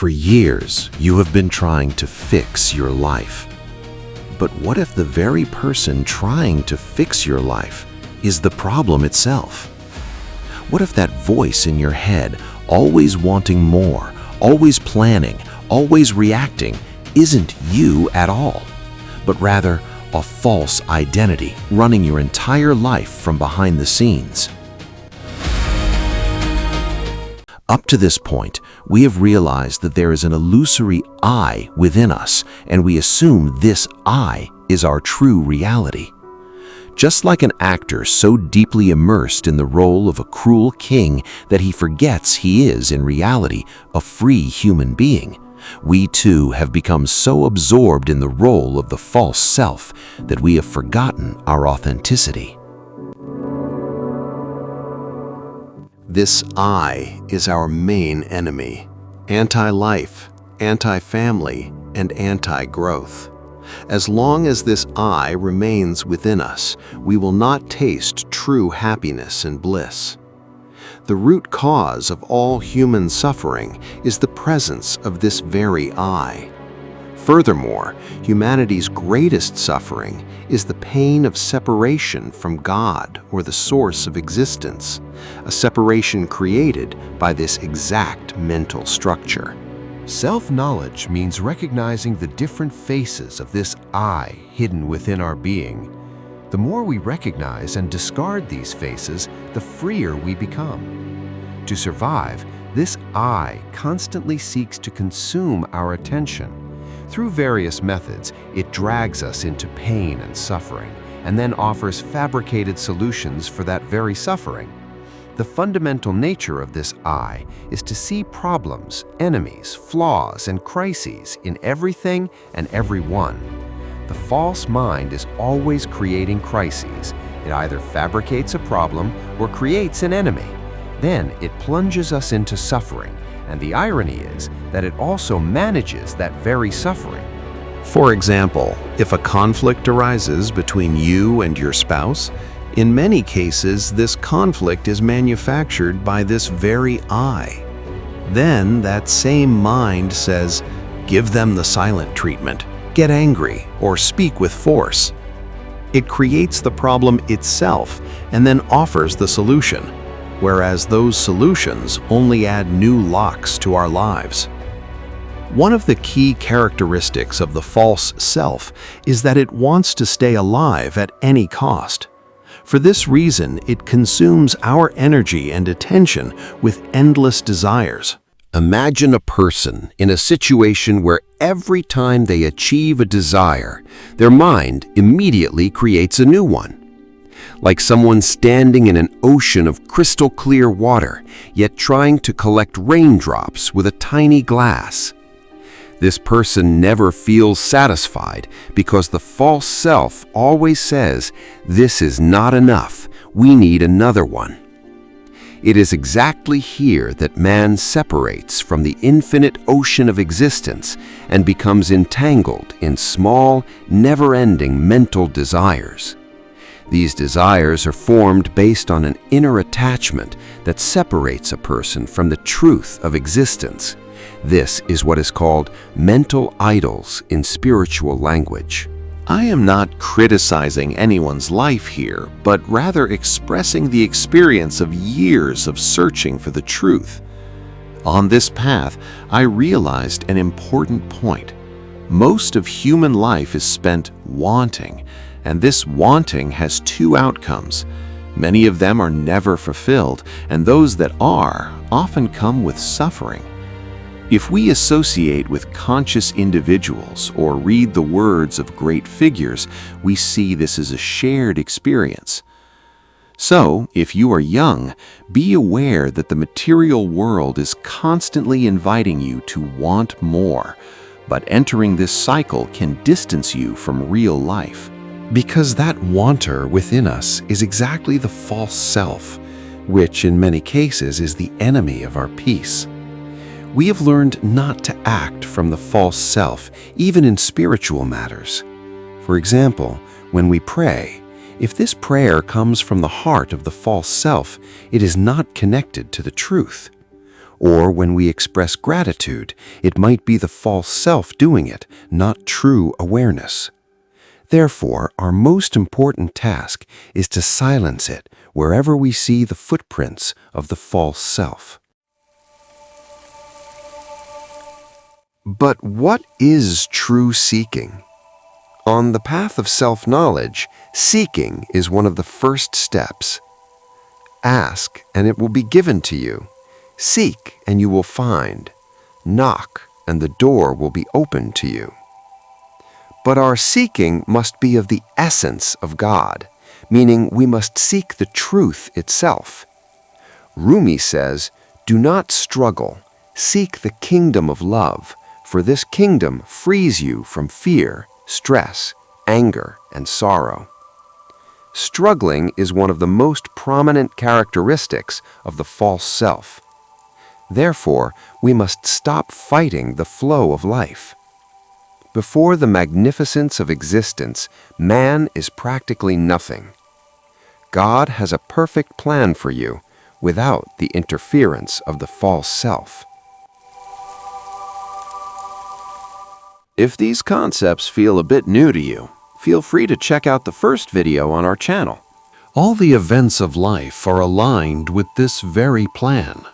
For years, you have been trying to fix your life. But what if the very person trying to fix your life is the problem itself? What if that voice in your head, always wanting more, always planning, always reacting, isn't you at all, but rather a false identity running your entire life from behind the scenes? Up to this point, we have realized that there is an illusory I within us, and we assume this I is our true reality. Just like an actor so deeply immersed in the role of a cruel king that he forgets he is, in reality, a free human being, we too have become so absorbed in the role of the false self that we have forgotten our authenticity. This I is our main enemy, anti-life, anti-family, and anti-growth. As long as this I remains within us, we will not taste true happiness and bliss. The root cause of all human suffering is the presence of this very I. Furthermore, humanity's greatest suffering is the pain of separation from God or the source of existence, a separation created by this exact mental structure. Self-knowledge means recognizing the different faces of this I hidden within our being. The more we recognize and discard these faces, the freer we become. To survive, this I constantly seeks to consume our attention. Through various methods, it drags us into pain and suffering, and then offers fabricated solutions for that very suffering. The fundamental nature of this I is to see problems, enemies, flaws, and crises in everything and everyone. The false mind is always creating crises. It either fabricates a problem or creates an enemy. Then it plunges us into suffering, and the irony is that it also manages that very suffering. For example, if a conflict arises between you and your spouse, in many cases this conflict is manufactured by this very I. Then that same mind says, give them the silent treatment, get angry, or speak with force. It creates the problem itself and then offers the solution, whereas those solutions only add new locks to our lives. One of the key characteristics of the false self is that it wants to stay alive at any cost. For this reason, it consumes our energy and attention with endless desires. Imagine a person in a situation where every time they achieve a desire, their mind immediately creates a new one. Like someone standing in an ocean of crystal clear water, yet trying to collect raindrops with a tiny glass. This person never feels satisfied because the false self always says, this is not enough, we need another one. It is exactly here that man separates from the infinite ocean of existence and becomes entangled in small, never-ending mental desires. These desires are formed based on an inner attachment that separates a person from the truth of existence. This is what is called mental idols in spiritual language. I am not criticizing anyone's life here, but rather expressing the experience of years of searching for the truth. On this path, I realized an important point. Most of human life is spent wanting, and this wanting has two outcomes. Many of them are never fulfilled, and those that are often come with suffering. If we associate with conscious individuals or read the words of great figures, we see this as a shared experience. So, if you are young, be aware that the material world is constantly inviting you to want more, but entering this cycle can distance you from real life. Because that wanter within us is exactly the false self, which in many cases is the enemy of our peace. We have learned not to act from the false self, even in spiritual matters. For example, when we pray, if this prayer comes from the heart of the false self, it is not connected to the truth. Or when we express gratitude, it might be the false self doing it, not true awareness. Therefore, our most important task is to silence it wherever we see the footprints of the false self. But what is true seeking? On the path of self-knowledge, seeking is one of the first steps. Ask, and it will be given to you. Seek, and you will find. Knock, and the door will be opened to you. But our seeking must be of the essence of God, meaning we must seek the truth itself. Rumi says, "Do not struggle. Seek the kingdom of love, for this kingdom frees you from fear, stress, anger, and sorrow." Struggling is one of the most prominent characteristics of the false self. Therefore, we must stop fighting the flow of life. Before the magnificence of existence, man is practically nothing. God has a perfect plan for you without the interference of the false self. If these concepts feel a bit new to you, feel free to check out the first video on our channel. All the events of life are aligned with this very plan.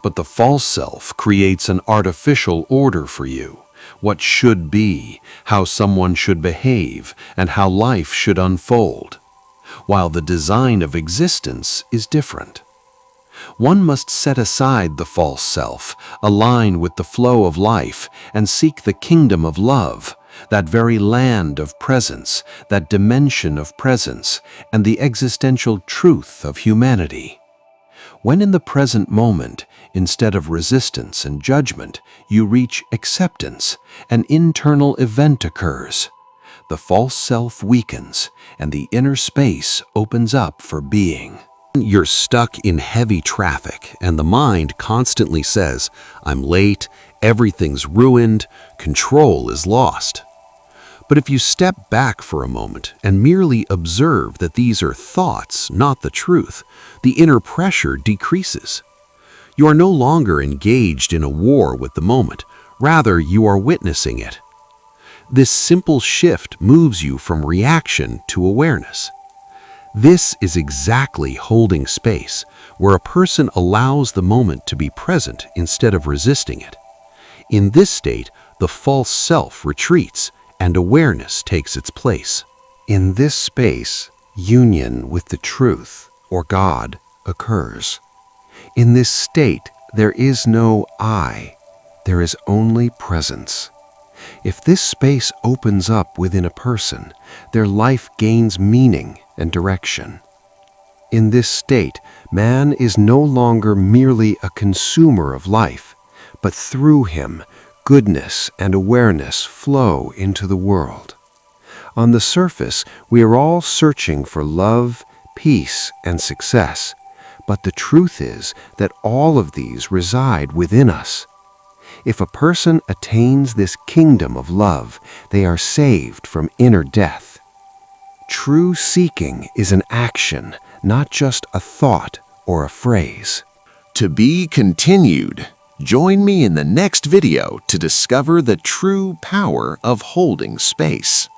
But the false self creates an artificial order for you, what should be, how someone should behave, and how life should unfold, while the design of existence is different. One must set aside the false self, align with the flow of life, and seek the kingdom of love, that very land of presence, that dimension of presence, and the existential truth of humanity. When in the present moment, instead of resistance and judgment, you reach acceptance, an internal event occurs. The false self weakens, and the inner space opens up for being. You're stuck in heavy traffic, and the mind constantly says, "I'm late, everything's ruined, control is lost." But if you step back for a moment and merely observe that these are thoughts, not the truth, the inner pressure decreases. You are no longer engaged in a war with the moment, rather you are witnessing it. This simple shift moves you from reaction to awareness. This is exactly holding space, where a person allows the moment to be present instead of resisting it. In this state, the false self retreats, and awareness takes its place. In this space, union with the truth, or God, occurs. In this state, there is no I, there is only presence. If this space opens up within a person, their life gains meaning and direction. In this state, man is no longer merely a consumer of life, but through him, goodness and awareness flow into the world. On the surface, we are all searching for love, peace, and success, but the truth is that all of these reside within us. If a person attains this kingdom of love, they are saved from inner death. True seeking is an action, not just a thought or a phrase. To be continued. Join me in the next video to discover the true power of holding space.